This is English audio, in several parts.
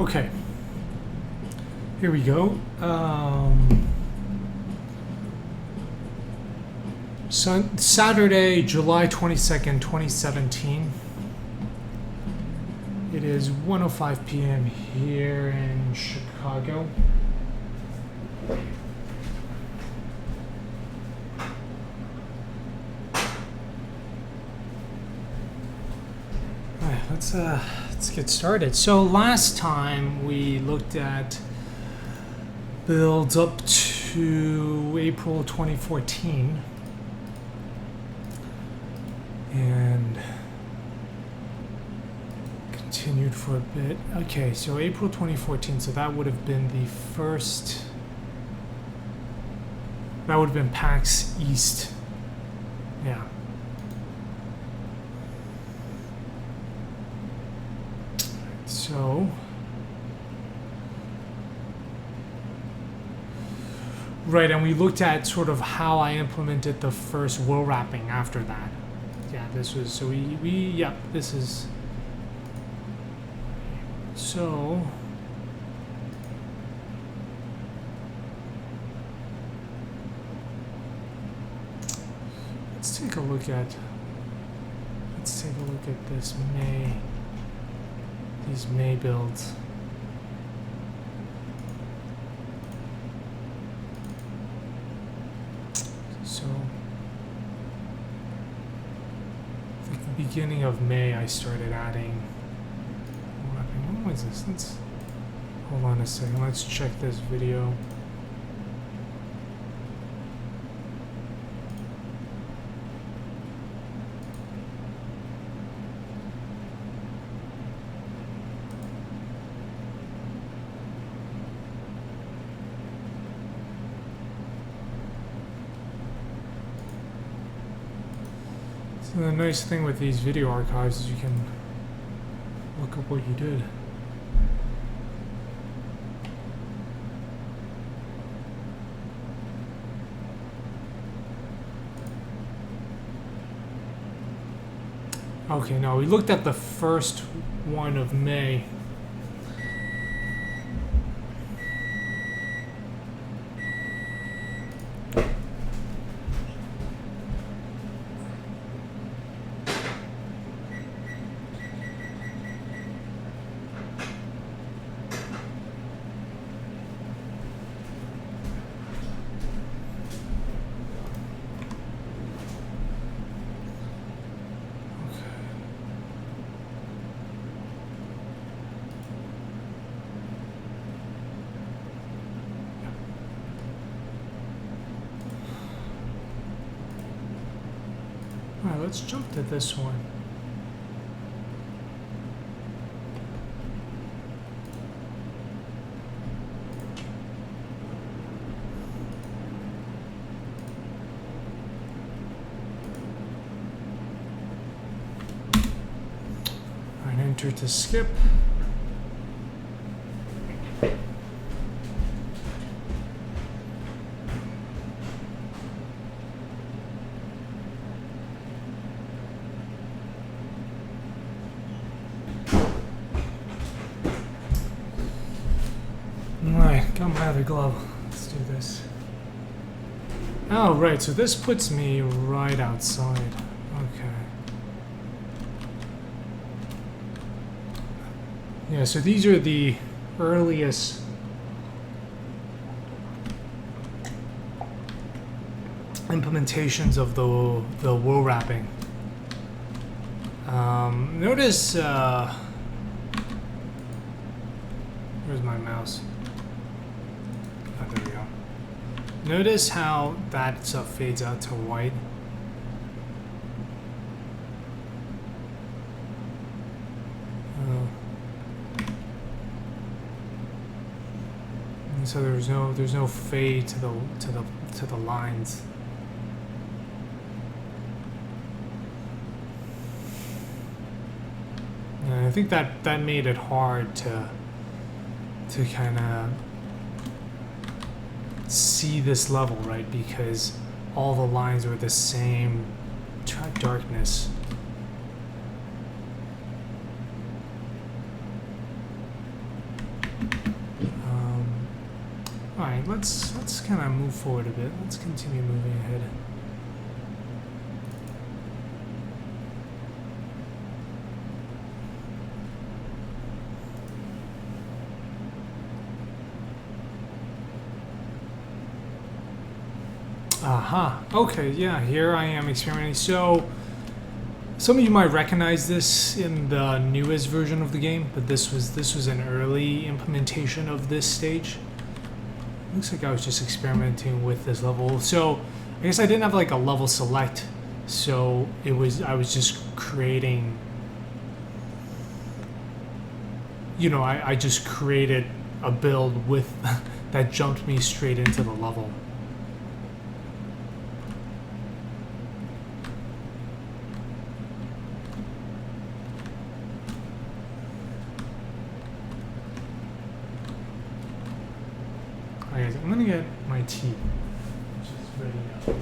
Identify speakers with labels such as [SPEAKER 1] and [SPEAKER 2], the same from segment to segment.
[SPEAKER 1] Okay. Here we go. Saturday, July 22nd, 2017. It is 1:05 p.m. here in Chicago. All right, let's get started. So last time we looked at builds up to April 2014, and continued for a bit. Okay, so April 2014, so that would have been the first, that would have been PAX East. Yeah. So right, and we looked at sort of how I implemented the first wool wrapping after that. Yeah, this was, so yep, this is, so let's take a look at this these May builds. So I think the beginning of May I started adding. What was this? Let's hold on a second. Let's check this video. So the nice thing with these video archives is you can look up what you did. Okay, now we looked at the first one of May. Alright, let's jump to this one. Alright, enter to skip. Got my other glove. Let's do this. Oh, right. So this puts me right outside. Okay. Yeah, so these are the earliest implementations of the wool wrapping. Notice, where's my mouse? There we go. Notice how that stuff fades out to white. And so there's no fade to the lines. And I think that made it hard to kind of see this level, right? Because all the lines were the same darkness. right, let's kind of move forward a bit. Let's continue moving ahead. Aha. Okay, yeah, here I am experimenting. So, some of you might recognize this in the newest version of the game, but this was an early implementation of this stage. Looks like I was just experimenting with this level. So, I guess I didn't have like a level select, so I was just creating. You know, I just created a build with that jumped me straight into the level. I'm gonna get my tea, which is ready now.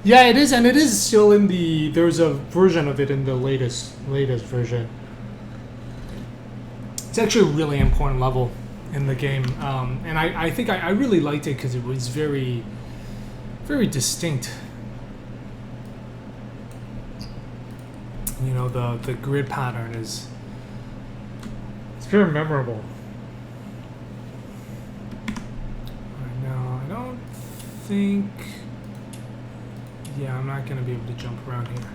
[SPEAKER 1] Yeah, it is, and it is still in the. There's a version of it in the latest version. It's actually a really important level in the game, and I think I really liked it because it was very, very distinct. You know, the grid pattern it's very memorable. Right now, I don't think. Yeah, I'm not going to be able to jump around here.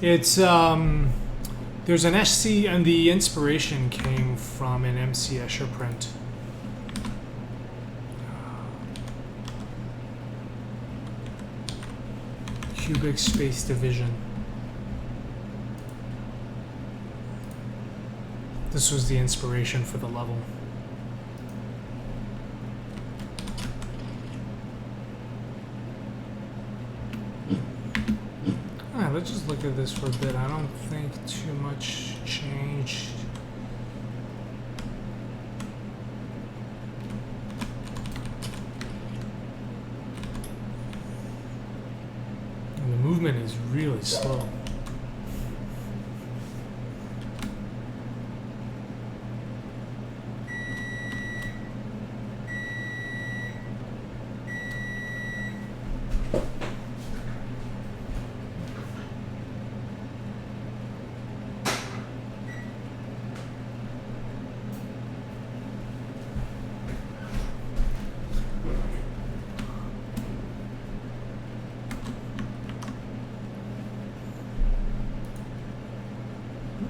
[SPEAKER 1] It's there's an SC, and the inspiration came from an MC Escher print. Cubic Space Division. This was the inspiration for the level. Let's just look at this for a bit. I don't think too much changed. And the movement is really slow.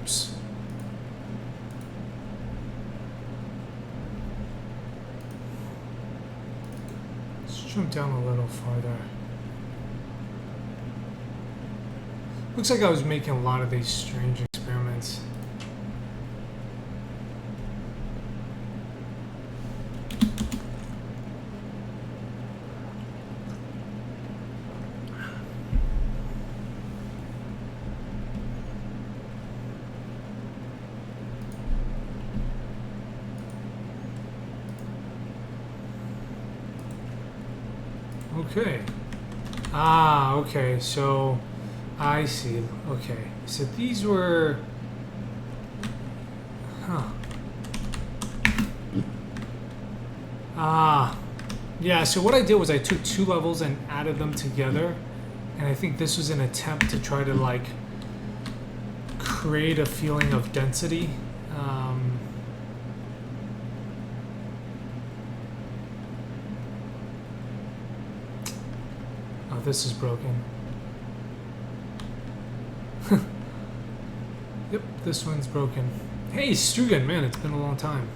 [SPEAKER 1] Oops. Let's jump down a little farther. Looks like I was making a lot of these strange experiments. Okay. Ah, okay. So, I see. Okay. So these were... Huh. Ah, yeah, so what I did was I took two levels and added them together. And I think this was an attempt to try to like create a feeling of density. Oh, this is broken. Yep, this one's broken. Hey, Stugan, man, it's been a long time.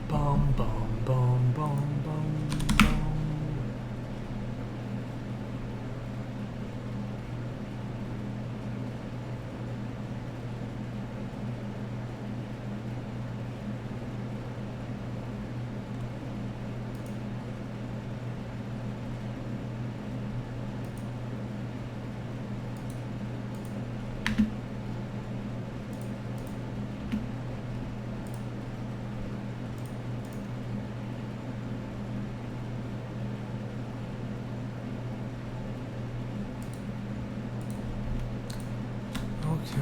[SPEAKER 1] Bum, bum, bum, bum, bum, bum. Okay.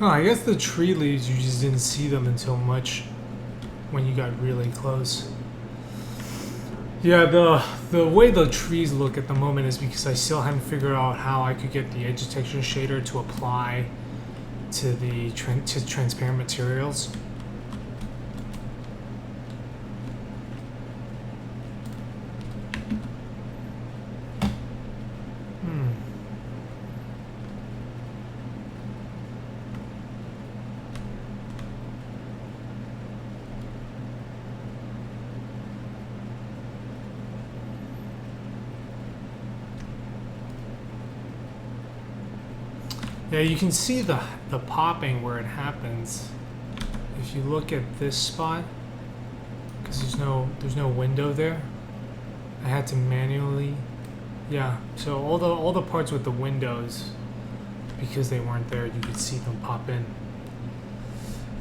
[SPEAKER 1] Oh, I guess the tree leaves, you just didn't see them until much when you got really close. Yeah, the way the trees look at the moment is because I still haven't figured out how I could get the edge texture shader to apply to the to transparent materials. Yeah, you can see the popping where it happens. If you look at this spot, because there's no window there, I had to manually, yeah. So all the parts with the windows, because they weren't there, you could see them pop in.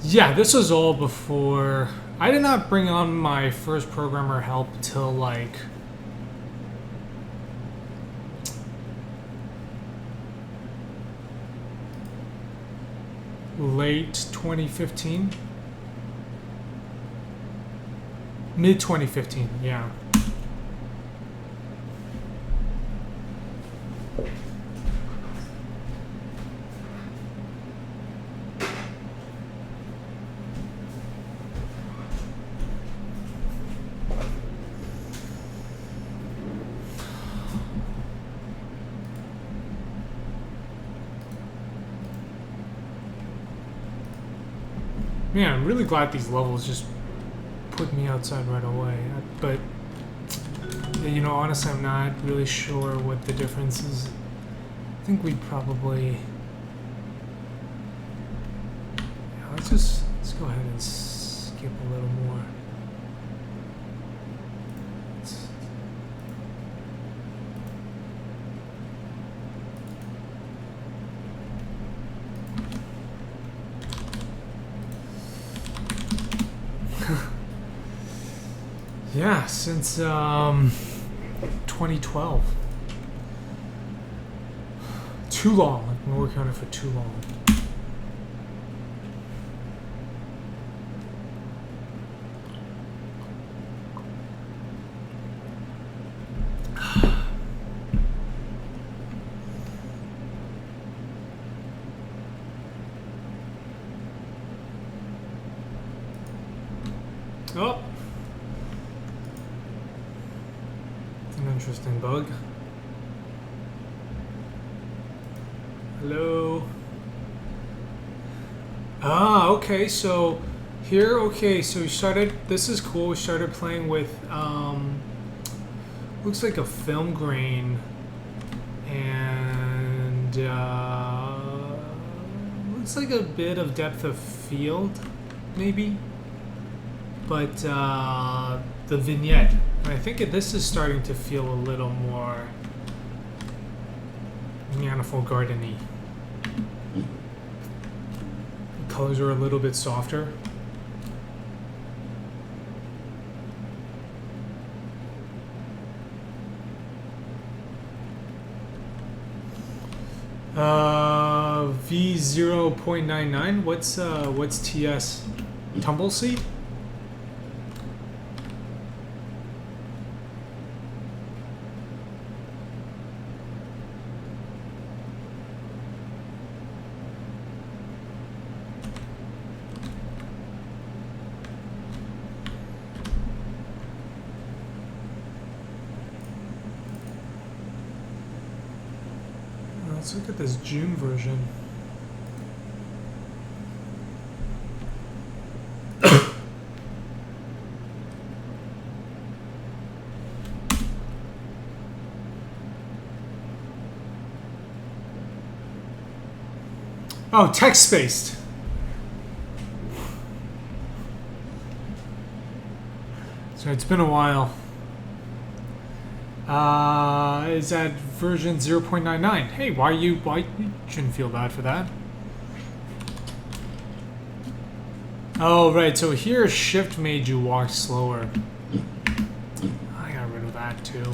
[SPEAKER 1] Yeah, this was all before. I did not bring on my first programmer help till like late 2015, mid 2015, yeah. Man, I'm really glad these levels just put me outside right away. But, you know, honestly, I'm not really sure what the difference is. I think we'd probably... Yeah, let's go ahead and skip a little more. Yeah, since 2012. Too long. I've been working on it for too long. Oh. Interesting bug. Hello. Ah, okay, so Here, okay, so we started, this is cool, we started playing with, looks like a film grain, and, looks like a bit of depth of field, maybe, but, the vignette, and I think this is starting to feel a little more Manifold Garden-y. The colors are a little bit softer. V0.99. What's TS? Tumbleseed? Let's look at this June version. Oh, text-spaced. So it's been a while. Is that version 0.99? Hey, why you shouldn't feel bad for that. Oh, right, so here shift made you walk slower. I got rid of that too.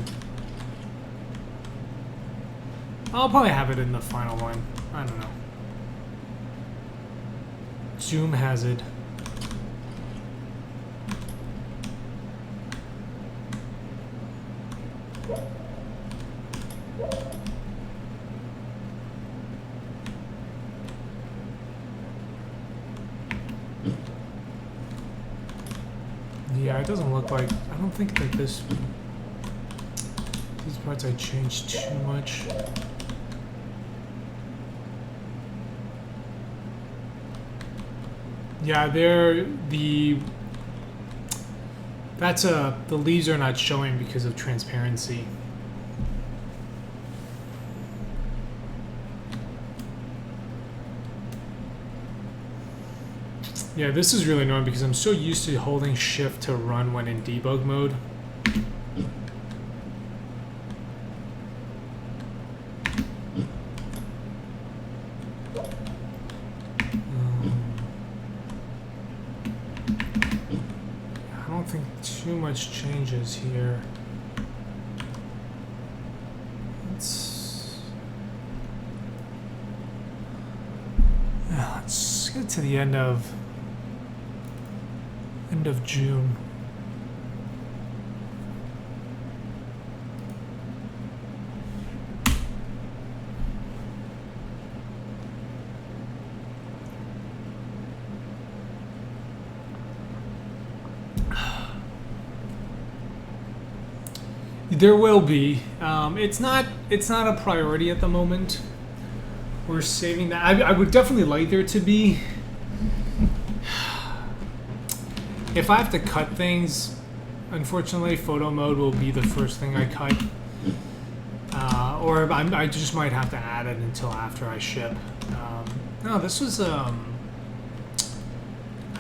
[SPEAKER 1] I'll probably have it in the final one. I don't know. Zoom has it. Yeah, it doesn't look like, I don't think that these parts I changed too much. Yeah, the leaves are not showing because of transparency. Yeah, this is really annoying because I'm so used to holding shift to run when in debug mode. I don't think too much changes here. Let's get to the end of June. There will be. It's not a priority at the moment. We're saving that. I would definitely like there to be. If I have to cut things, unfortunately, photo mode will be the first thing I cut. Or I just might have to add it until after I ship. No, this was, I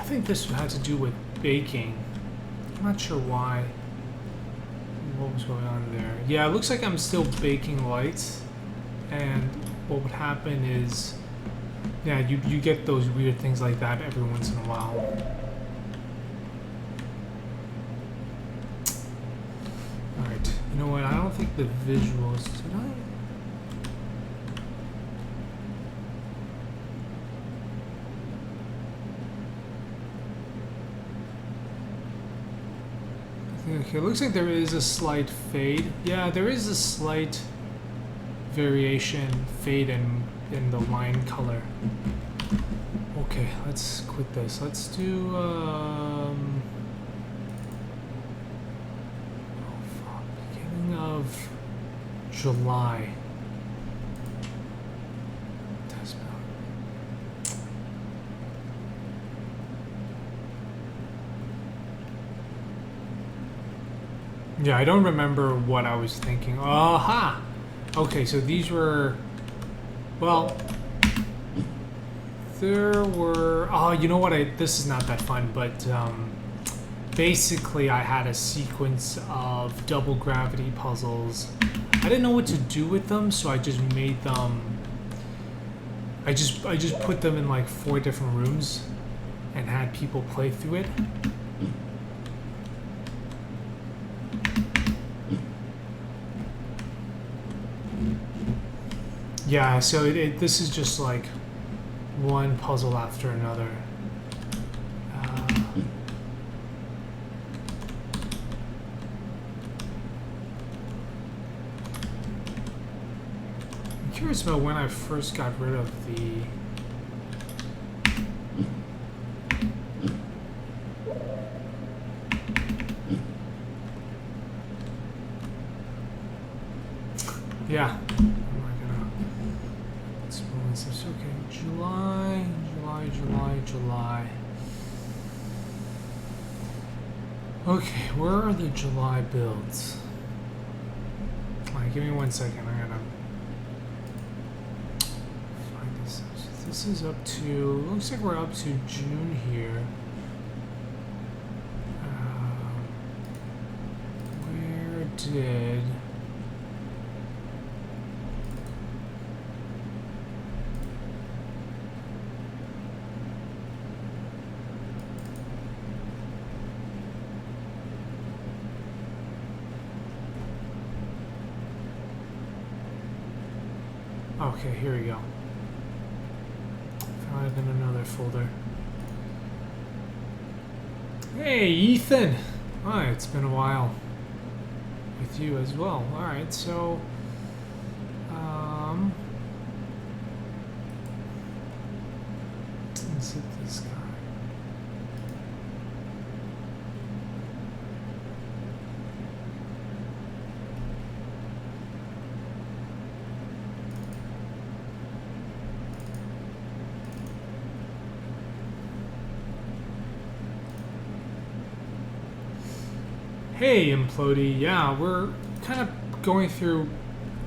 [SPEAKER 1] think this had to do with baking. I'm not sure why. What was going on there? Yeah, it looks like I'm still baking lights. And what would happen is, yeah, you get those weird things like that every once in a while. Alright, you know what? I don't think the visuals... Did I? Okay, it looks like there is a slight fade. Yeah, there is a slight variation, fade in the line color. Okay, let's quit this. Let's do, beginning of July. Yeah, I don't remember what I was thinking. Aha! Okay, so these were... Well... There were... Oh, you know what? This is not that fun, but... basically, I had a sequence of double gravity puzzles. I didn't know what to do with them, so I just made them... I just put them in like 4 different rooms and had people play through it. Yeah, so this is just like one puzzle after another. I'm curious about when I first got rid of the... Yeah. Okay, July. Okay, where are the July builds? Alright, give me 1 second. I gotta find this. So this is up to... Looks like we're up to June here. Where did... Okay, here we go. Found it in another folder. Hey, Ethan! Hi, it's been a while. With you as well. Alright, so... Let's hit this guy. Hey, Implodey. Yeah, we're kind of going through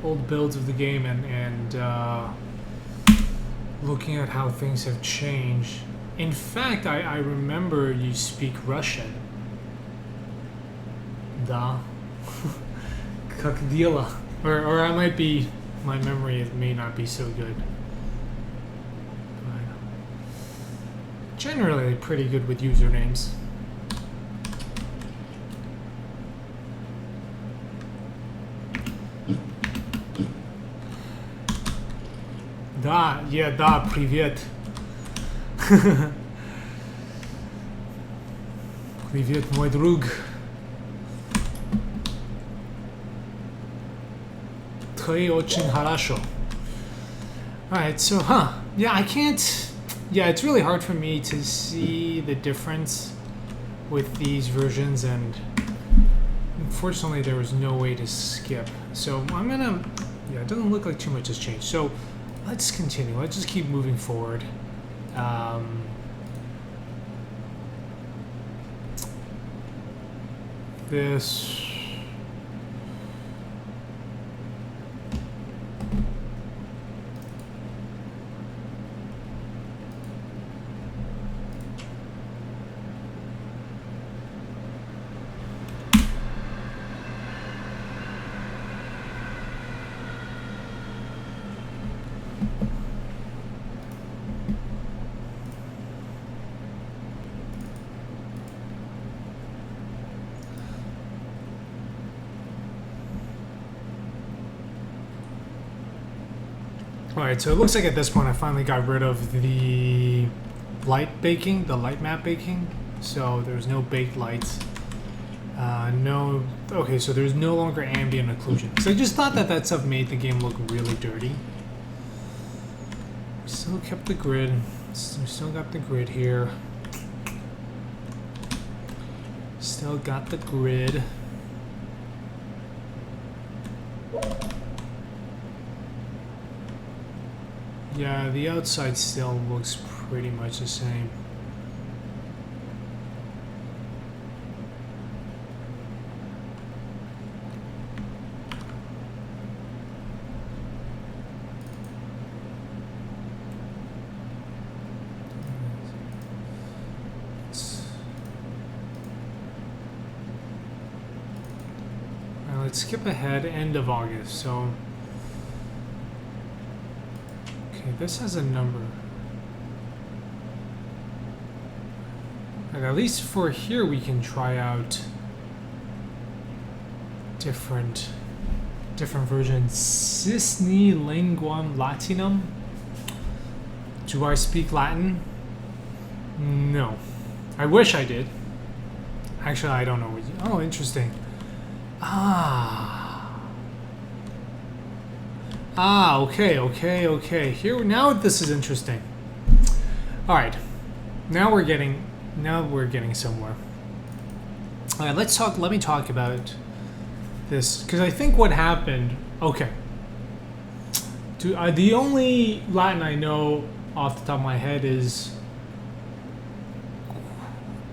[SPEAKER 1] old builds of the game and looking at how things have changed. In fact, I remember you speak Russian. Da. Как дела? Or I might be... My memory may not be so good. But generally pretty good with usernames. Да, да, привет. Привет, мой друг. Ты очень хорошо. Alright, so, yeah, I can't... Yeah, it's really hard for me to see the difference with these versions, and unfortunately there was no way to skip. So I'm gonna... Yeah, it doesn't look like too much has changed. So let's continue. Let's just keep moving forward. This... Alright, so it looks like at this point I finally got rid of the light baking, the light map baking. So there's no baked lights. Okay, so there's no longer ambient occlusion. So I just thought that stuff made the game look really dirty. Still kept the grid. Still got the grid here. Still got the grid. Yeah, the outside still looks pretty much the same. let's skip ahead, end of August. So, okay, this has a number. And at least for here, we can try out different versions. Cisne linguam Latinum. Do I speak Latin? No. I wish I did. Actually, I don't know what you... Oh, interesting. Okay. Here, now this is interesting. All right. Now we're getting somewhere. All right, let me talk about this, because I think what happened... Okay. The only Latin I know off the top of my head is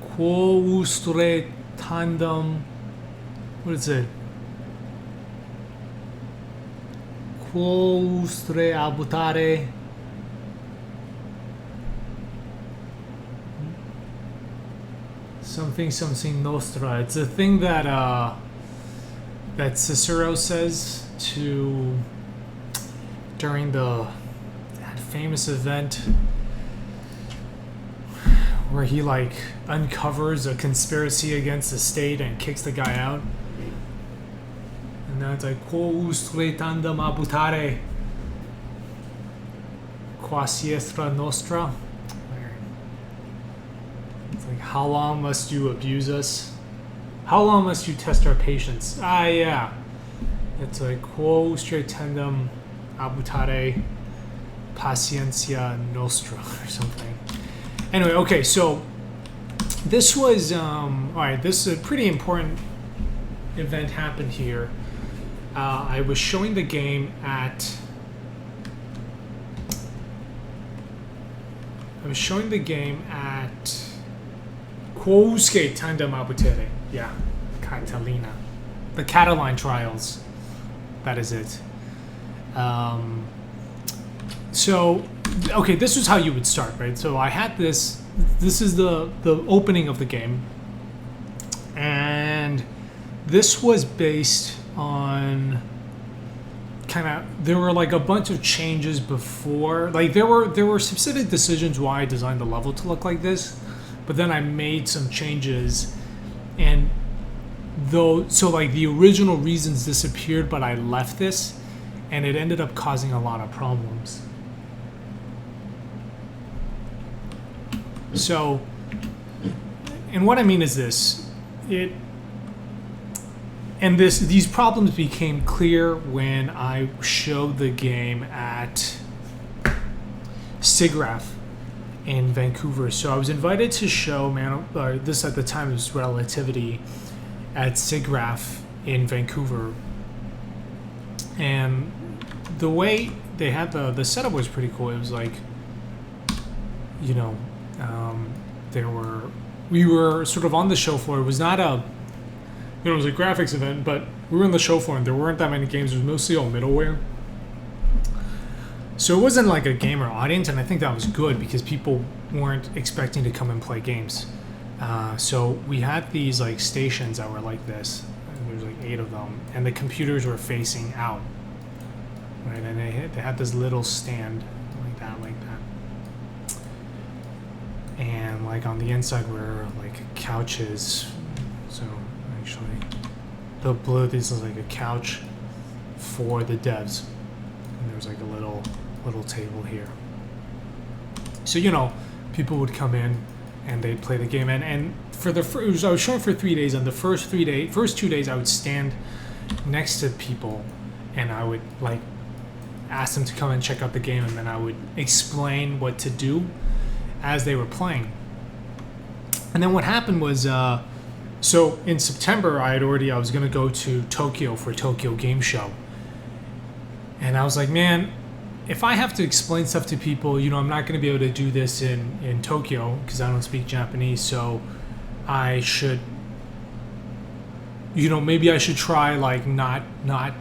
[SPEAKER 1] quo ustre tandem... What is it? Quo ustre abutare... Something nostra. It's a thing that that Cicero says during that famous event where he like uncovers a conspiracy against the state and kicks the guy out. And then it's like quo ustre tandem abutare qua siestra nostra. It's like, how long must you abuse us? How long must you test our patience? Yeah. It's like quo ustre tandem abutare paciencia nostra or something. Anyway, okay, so this was alright, this is a pretty important event happened here. I was showing the game at Quousque Tandem Abutere. Yeah, Catalina. The Catalan trials. That is it. So, okay, this was how you would start, right? So I had this is the opening of the game. And this was based on there were like a bunch of changes before. Like there were specific decisions why I designed the level to look like this. But then I made some changes, and so like the original reasons disappeared, but I left this, and it ended up causing a lot of problems. So, and what I mean is this, these problems became clear when I showed the game at SIGGRAPH in Vancouver. So I was invited to show this at the time was Relativity at SIGGRAPH in Vancouver, and the way they had the setup was pretty cool. It was like, we were sort of on the show floor. It was not it was a graphics event, but we were on the show floor and there weren't that many games. It was mostly all middleware. So it wasn't like a gamer audience, and I think that was good because people weren't expecting to come and play games. So we had these like stations that were like this. There was like 8 of them, and the computers were facing out, right? And they had this little stand like that. And like on the inside were like couches. So actually, this is like a couch for the devs, and there was like a little table here. So people would come in and they'd play the game, and for I was showing for 3 days. On the first 2 days, I would stand next to people, and I would like ask them to come and check out the game, and then I would explain what to do as they were playing. And then what happened was, so in September, I was going to go to Tokyo for Tokyo Game Show. And I was like, man, if I have to explain stuff to people, I'm not going to be able to do this in Tokyo because I don't speak Japanese. So I should, maybe I should try like not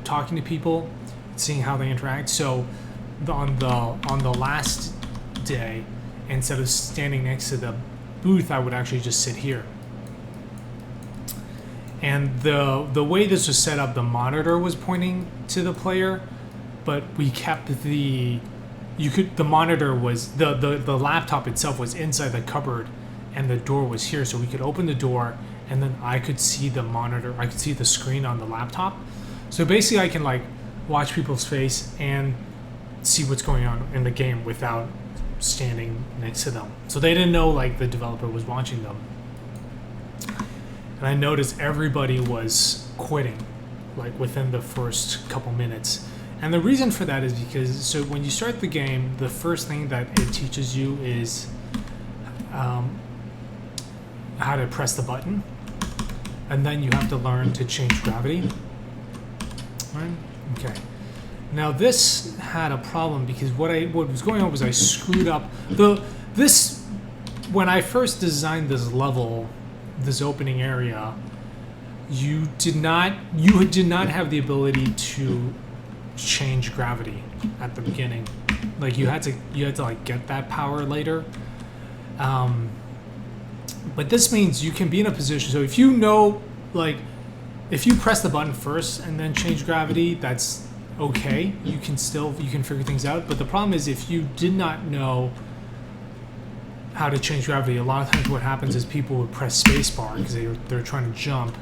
[SPEAKER 1] talking to people, seeing how they interact. So on the last day, instead of standing next to the booth, I would actually just sit here. And the way this was set up, the monitor was pointing to the player, but we kept the monitor was the laptop itself was inside the cupboard, and the door was here, so we could open the door, and then I could see the monitor. I could see the screen on the laptop. So basically, I can like watch people's face and see what's going on in the game without standing next to them. So they didn't know like the developer was watching them. And I noticed everybody was quitting like within the first couple minutes. And the reason for that is because so when you start the game, the first thing that it teaches you is how to press the button, and then you have to learn to change gravity. Right? Okay. Now this had a problem because what was going on was I screwed up when I first designed this level, this opening area. You did not have the ability to change gravity at the beginning. Like you had to like get that power later. But this means you can be in a position. So if you know, like, if you press the button first and then change gravity, that's okay. You can figure things out. But the problem is if you did not know how to change gravity, a lot of times what happens is people would press spacebar because they're trying to jump,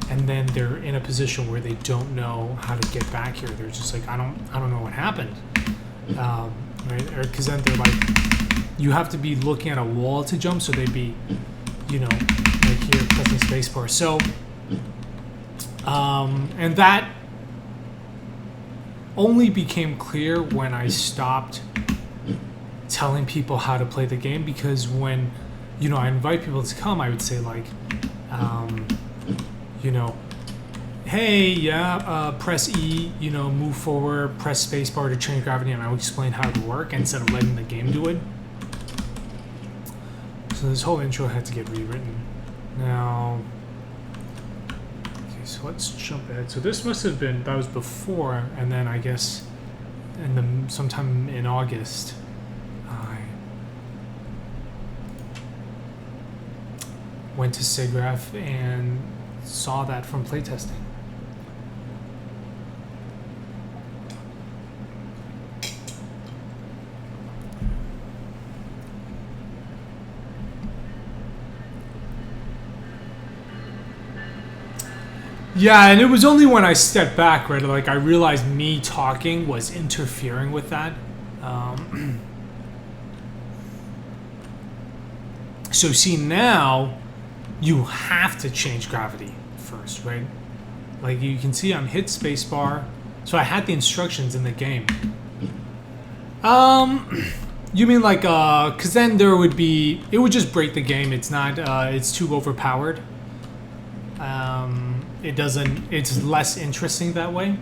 [SPEAKER 1] and then they're in a position where they don't know how to get back here. They're just like, I don't know what happened, right? Or because then they're like, you have to be looking at a wall to jump, so they'd be, like here pressing spacebar. So, and that only became clear when I stopped telling people how to play the game, because when I invite people to come, I would say like, hey, press E, move forward, press spacebar to change gravity, and I would explain how it would work instead of letting the game do it. So this whole intro had to get rewritten. Now, okay, so let's jump ahead. So this must have been, that was before, and then I guess sometime in August, I went to SIGGRAPH and saw that from playtesting. Yeah, and it was only when I stepped back, right, like I realized me talking was interfering with that. So see, now you have to change gravity first, right? Like you can see I'm hit spacebar, so I had the instructions in the game. You mean like, cause then it would just break the game. It's not, it's too overpowered. It's less interesting that way.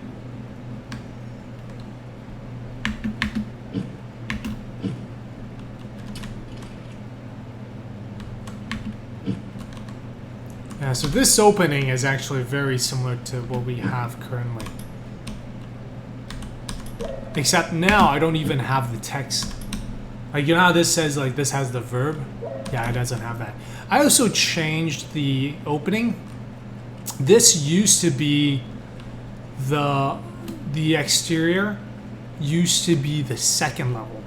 [SPEAKER 1] Yeah, so this opening is actually very similar to what we have currently. Except now I don't even have the text. Like, you know how this says, like, this has the verb? Yeah, it doesn't have that. I also changed the opening. This used to be the exterior used to be the second level.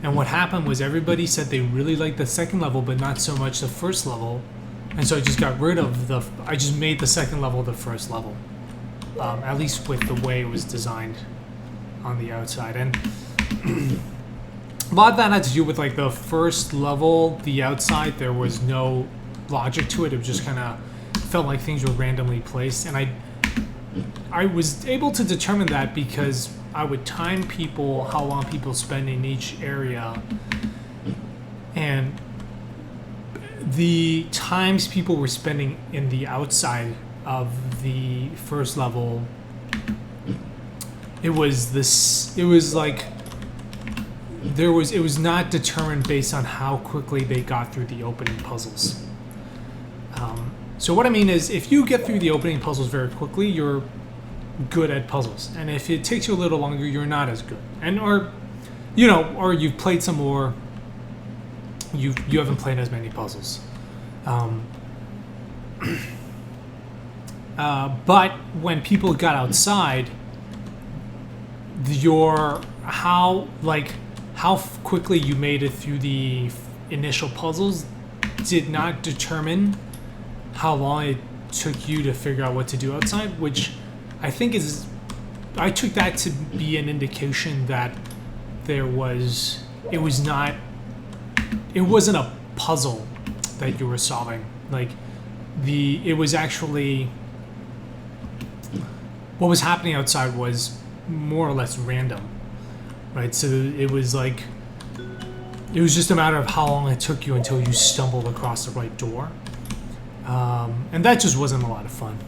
[SPEAKER 1] And what happened was everybody said they really liked the second level, but not so much the first level. And so I just got rid of I just made the second level the first level. At least with the way it was designed on the outside. And a lot of that had to do with like the first level, the outside, there was no logic to it. It just kind of felt like things were randomly placed. And I was able to determine that because I would time people, how long people spend in each area. And the times people were spending in the outside of the first level, it was not determined based on how quickly they got through the opening puzzles. So what I mean is, if you get through the opening puzzles very quickly, you're good at puzzles, and if it takes you a little longer, you're not as good. And or you've played some more, you haven't played as many puzzles. But when people got outside, your how quickly you made it through the initial puzzles did not determine how long it took you to figure out what to do outside, which I think is, I took that to be an indication that it wasn't a puzzle that you were solving. Like it was actually, what was happening outside was more or less random, right? So it was just a matter of how long it took you until you stumbled across the right door. And that just wasn't a lot of fun.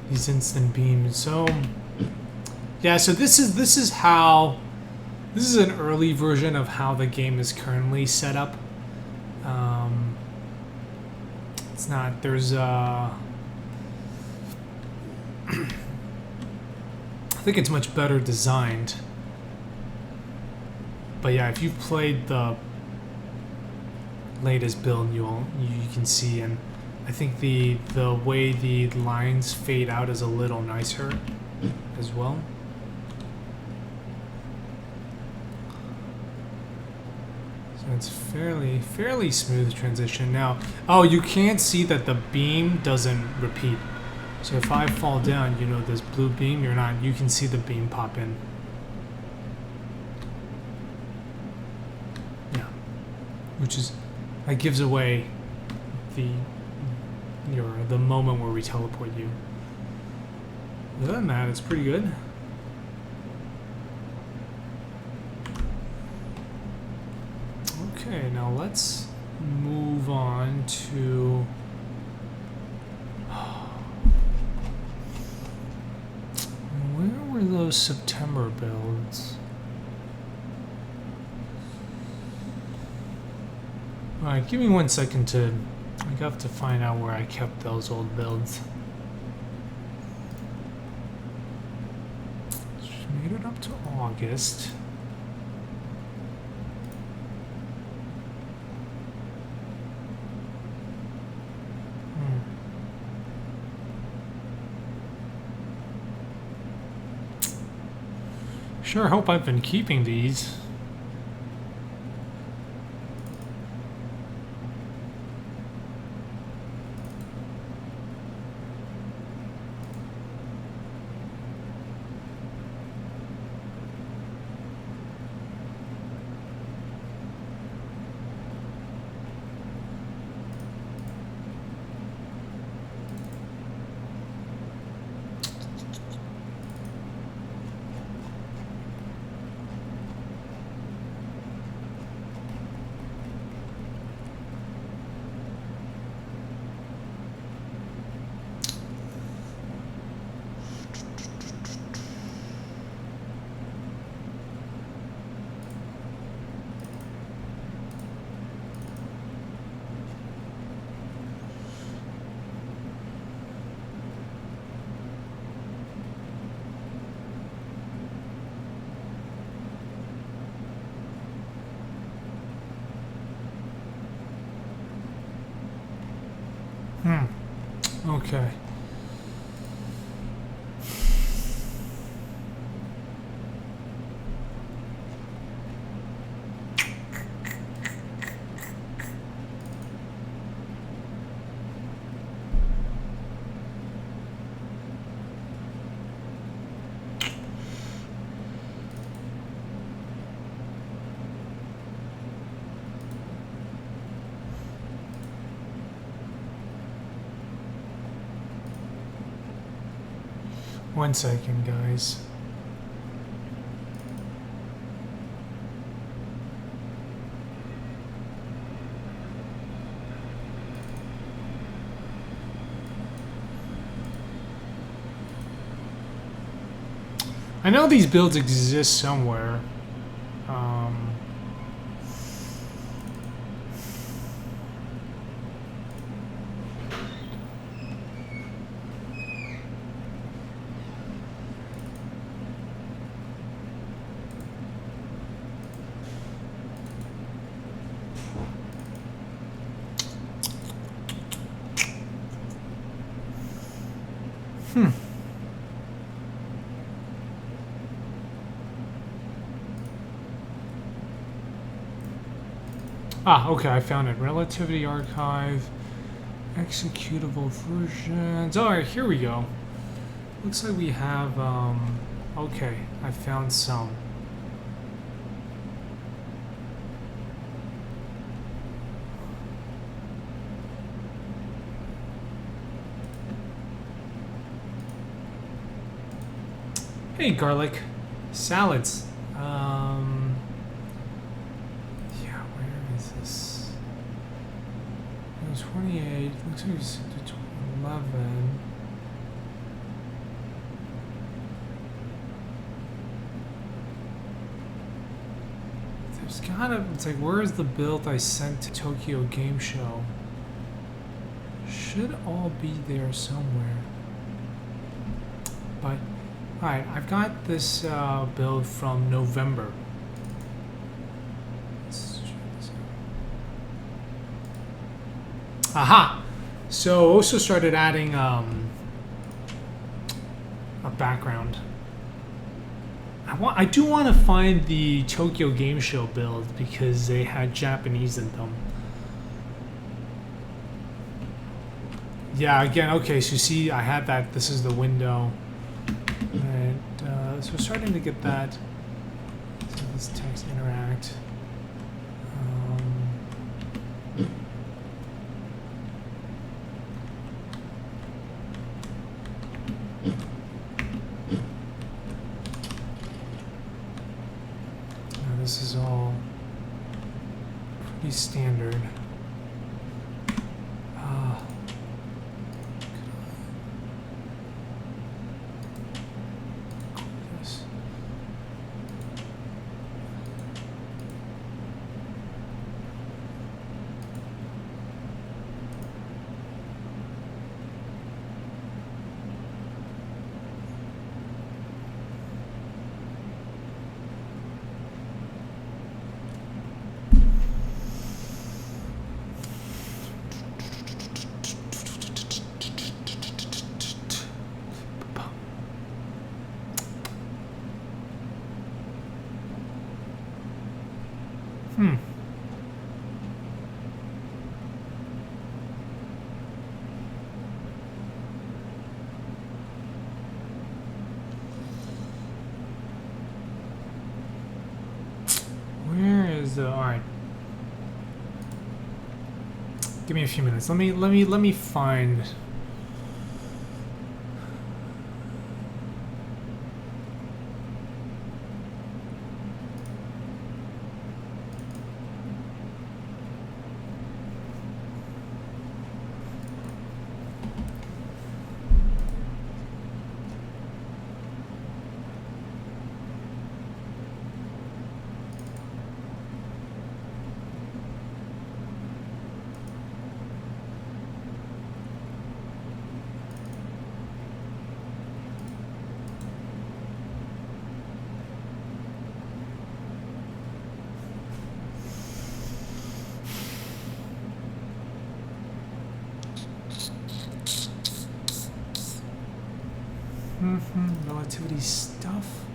[SPEAKER 1] These instant beams. So yeah, so this is an early version of how the game is currently set up. It's not, there's I think it's much better designed. But yeah, if you've played the latest build, you can see, and I think the way the lines fade out is a little nicer as well. So it's fairly smooth transition. Now, oh, you can't see that the beam doesn't repeat. So if I fall down, you know, this blue beam, you can see the beam pop in. Yeah. Which is, that gives away the moment where we teleport you. Other than that, it's pretty good. Okay, now let's move on to where were those September builds? Alright, give me 1 second to, I have to find out where I kept those old builds. Just made it up to August. Sure hope I've been keeping these. Okay. One second, guys. I know these builds exist somewhere. Ah, okay, I found it. Relativity Archive, executable versions. Alright, here we go. Looks like we have, okay, I found some. Hey, garlic. Salads. Yeah, where is this? It was 28. Looks like it's 11. There's gotta. It's like, where is the build I sent to Tokyo Game Show? Should all be there somewhere. But. Alright, I've got this build from November. Let's check this out. Aha! So also started adding a background. I do want to find the Tokyo Game Show build because they had Japanese in them. Yeah, again, okay, so you see I had that, this is the window. And so we're starting to get that. So this text interact. Now this is all pretty standard. Alright. Give me a few minutes. Let me find. Relativity stuff.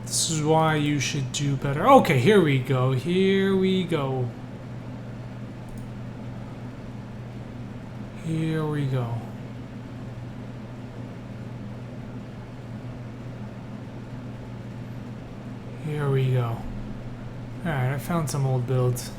[SPEAKER 1] This is why you should do better. Okay, here we go. Here we go. Here we go. Here we go. Alright, I found some old builds.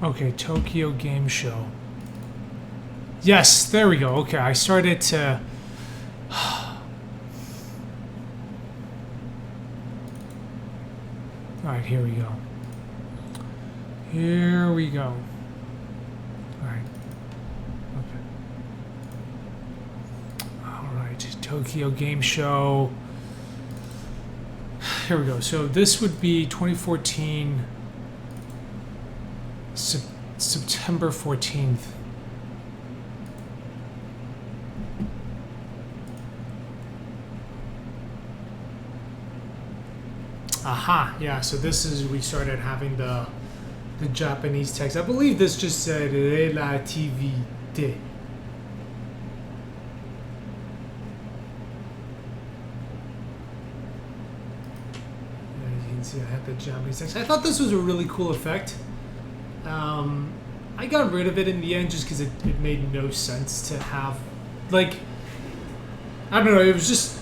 [SPEAKER 1] Okay, Tokyo Game Show. Yes, there we go. Okay, I started to... Alright, here we go. Here we go. Alright. Okay. Alright, Tokyo Game Show. Here we go. So this would be 2014, September 14th. Aha, yeah, so this is, we started having the Japanese text. I believe this just said relativité. Yeah, you can see I had the Japanese text. I thought this was a really cool effect. I got rid of it in the end just because it made no sense to have, like, I don't know, it was just,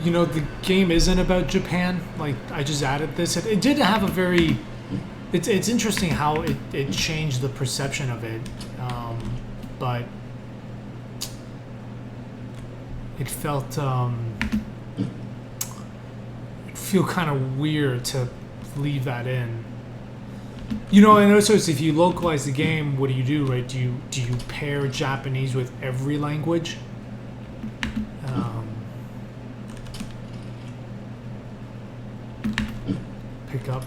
[SPEAKER 1] you know, the game isn't about Japan. Like, I just added this. It did have a very... It's interesting how it changed the perception of it. But it felt... it feel kind of weird to leave that in. You know, and also if you localize the game, what do, right? Do you pair Japanese with every language? Pick up.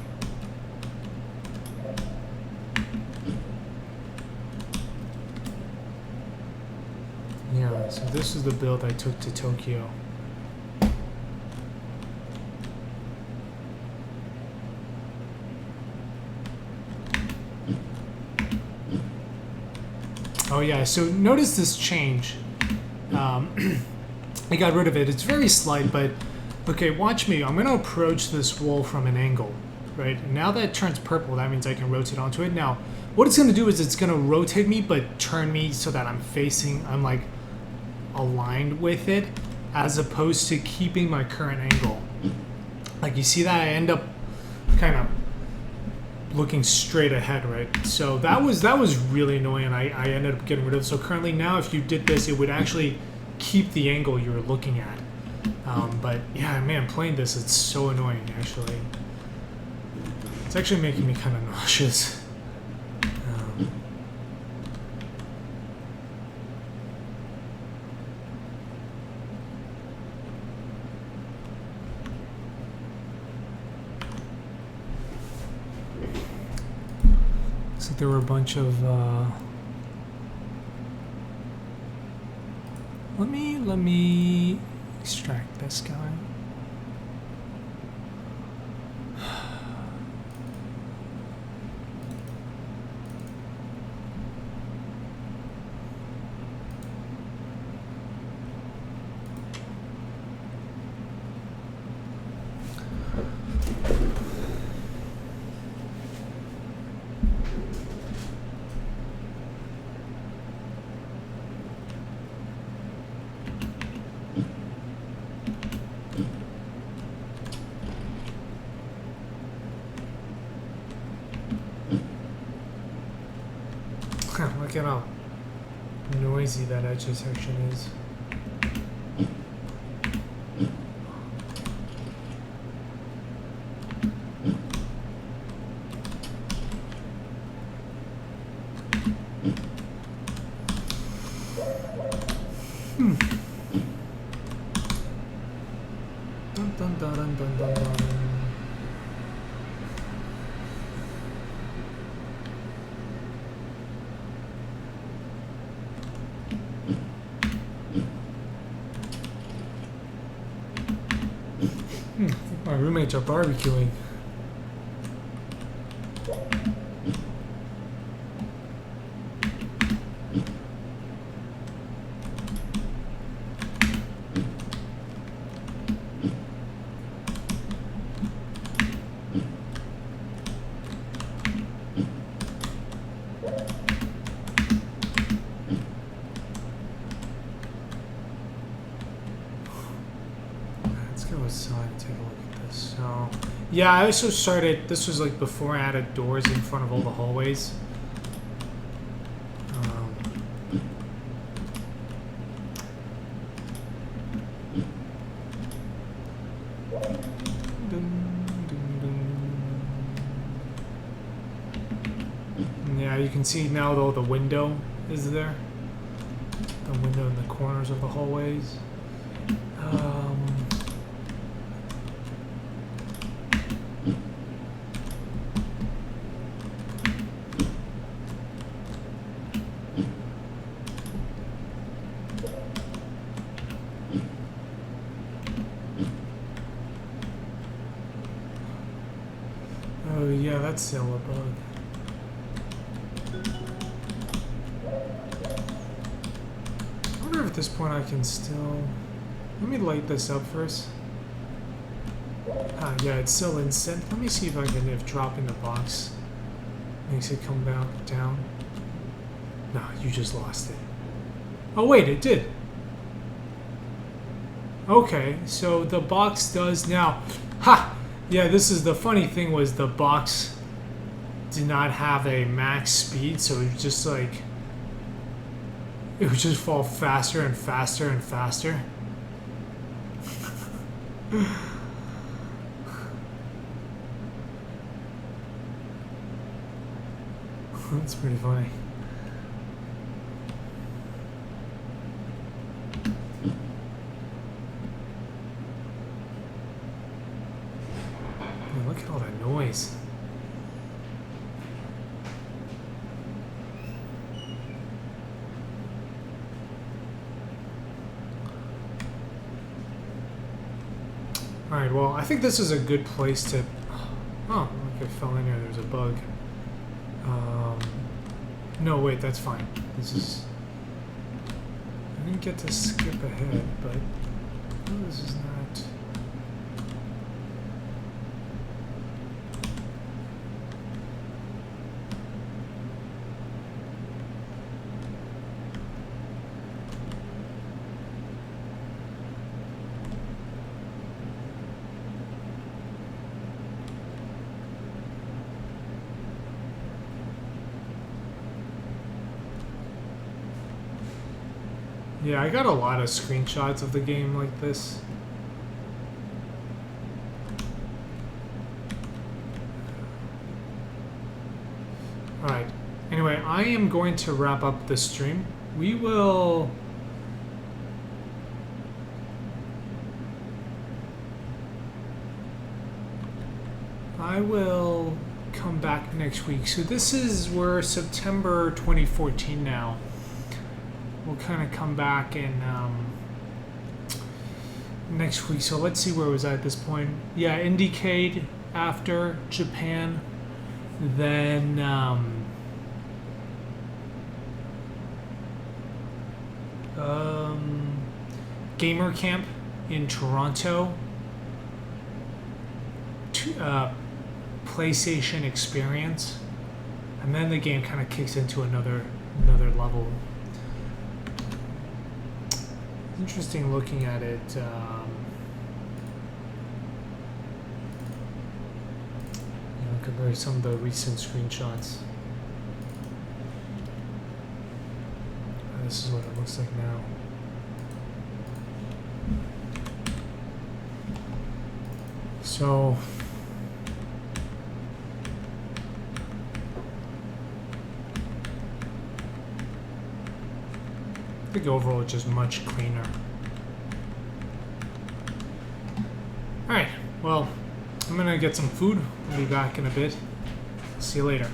[SPEAKER 1] Yeah, so this is the build I took to Tokyo. Oh yeah, so notice this change. I got rid of it. It's very slight, but okay, watch me. I'm going to approach this wall from an angle, right? And now that it turns purple, that means I can rotate onto it. Now, what it's going to do is it's going to rotate me, but turn me so that I'm like aligned with it, as opposed to keeping my current angle. Like, you see that? I end up kind of looking straight ahead, right? So that was really annoying. I ended up getting rid of it. So currently now, if you did this, it would actually keep the angle you were looking at. But yeah, man, playing this, it's so annoying, actually. It's actually making me kind of nauseous. Looks like there were a bunch of... Let me extract this guy. Look at how noisy that edge section is. Dun, dun, dun, dun, dun, dun, dun. My roommates are barbecuing. Let's go outside and take a look at this. So, yeah, I also started, this was like before I added doors in front of all the hallways. you can see now though the window is there. The window in the corners of the hallways. Oh yeah, that's still a bug. I wonder if at this point I can still... Let me light this up first. Ah, yeah, it's still in synth. Let me see if I can, if dropping the box makes it come back down. No, you just lost it. Oh wait, it did. Okay, so the box does now... Ha! Yeah, this is the funny thing was the box did not have a max speed, so it was just like... It would just fall faster and faster and faster. That's pretty funny. Man, look at all that noise. Alright, well, I think this is a good place to... Oh, look, I fell in here. There's a bug. No, wait, that's fine. This is... I didn't get to skip ahead, but... Oh, this is not... Yeah, I got a lot of screenshots of the game like this. Alright. Anyway, I am going to wrap up the stream. We will... I will come back next week. So this is, we're September 2014 now. We'll kind of come back in next week. So let's see where was I at this point. Yeah, Indiecade after Japan. Then Gamer Camp in Toronto. PlayStation Experience. And then the game kind of kicks into another level. Interesting looking at it. You know, compare some of the recent screenshots. This is what it looks like now. So I think overall it's just much cleaner. Alright, well, I'm gonna get some food. I'll be back in a bit. See you later.